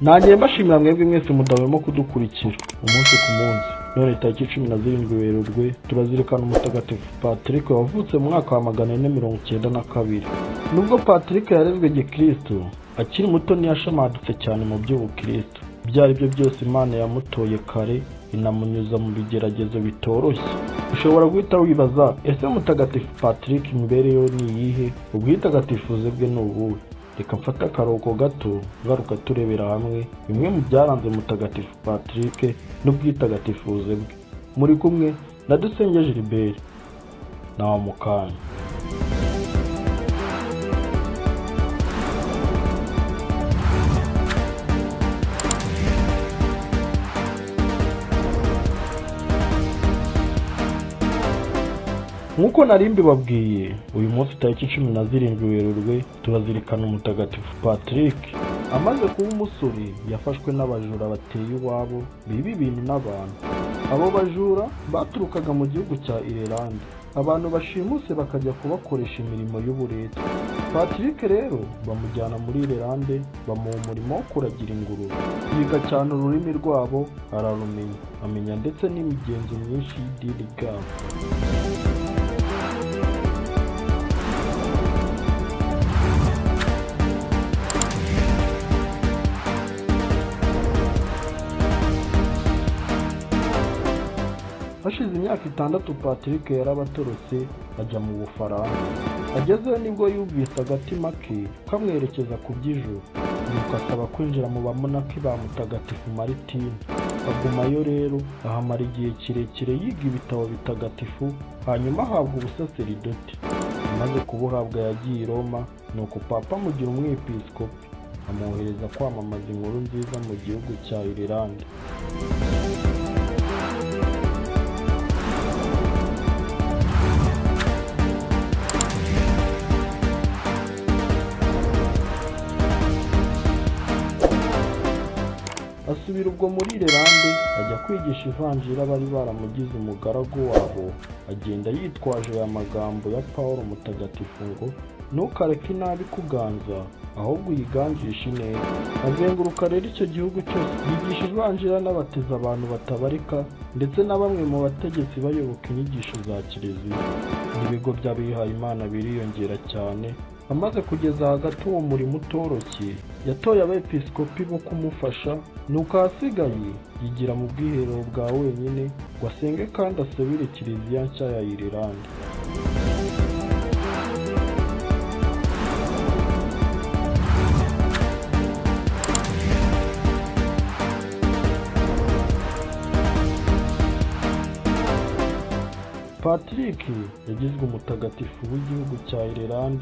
nagiye mbashimira mwebwe mwese mudahwema kudukurikira umunsi ku munsi. None tariki 17 Werurwe turazirikana umutagatifu Patrick wavutse mu mwaka wa 492. Nubwo Patrick yarezwe gikristo, akiri muto ntiyashamadutse cyane mu by'ubukristo. Byari byo byose Imana yamutoye kare inamunyuza mu bigeragezo bitoroshye. Ushobora guhita wibaza, ese mutagatifu Patrick imibereho ni iyihe? Ubwitagatifuze bwe ni ubuhe? Reka mfata akaruhuko gato ngaruka turebera hamwe bimwe mu byaranze mutagatifu Patrick n'ubwitagatifuze bwe. Muri kumwe na Dusenge Gilbert na Mukanya. Nkuko narimbi babwiye, uyu munsi tariki 17 Werurwe turazirikana umutagatifu Patrick. Amaze kuba umusore yafashwe n'abajura bateye iwabo biba ibintu n'abantu. Abo bajura baturukaga mu gihugu cya Ireland. Abantu bashimuse bakajya kubakoresha imirimo y'uburetwa. Patrick rero bamujyana muri Ireland, bamuha umurimo wo kuragira ingurube. Yiga cyane ururimi rwabo, ararumenya, amenya ndetse n'imigenzo myinshi y'idini ryabo. Hashize imyaka 6 Patrick yarabatorotse ajya mu Bufaransa. Agezeyo nibwo yumvise agatima ke kamwerekeza ku by'ijuru, nuko asaba kwinjira mu bamonaki ba mutagatifu Martin. Agumayo rero ahamara igihe kirekire yiga ibitabo bitagatifu, hanyuma ahabwa ubusaseridoti. Amaze kubuhabwa yagiye i Roma, nuko Papa amugira umwepiskopi, amwohereza kwamamaza inkuru nziza mu gihugu cya Ireland. Asubira ubwo muri Ireland ajya kwigisha ivanjiri abari baramugize umugaragu wabo. Agenda yitwaje aya magambo ya Paul mutagatifu ngo ntukareke inabi kuganza, ahubwo uyiganjishe ineza. Azenguruka rero icyo gihugu cyose yigisha ivanjiri n'abateza abantu batabarika, ndetse na bamwe mu bategetsi bayoboka inyigisho za kiliziya. Ibigo by'abihaye Imana biriyongera cyane. Amaze kugeza hagati uwo murimo utoroshye, yatoye abepiskopi bo kumufasha, nuko ahasigaye yigira mu bwiherero bwa wenyine ngo asenge kandi asabire kiliziya nshya ya Ireland. Patrick yagizwe umutagatifu w'igihugu cya Ireland,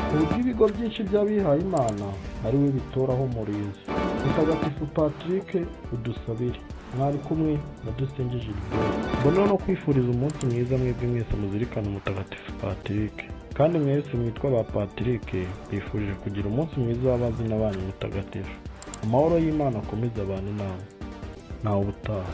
ku buryo ibigo byinshi by'abihaye Imana ari we bitoraho umurinzi. Mutagatifu Patrick udusabire. Mwari kumwe na Dusenge Gilbert. Mbona no kwifuriza umunsi mwiza mwebwe mwese muzirikana umutagatifu Patrick. Kandi mwese mwitwa ba Patrick, bifurije kugira umunsi mwiza w'abazina banyu mutagatifu. Amahoro y'Imana akomeze abane nawe. Nawe ubutaha.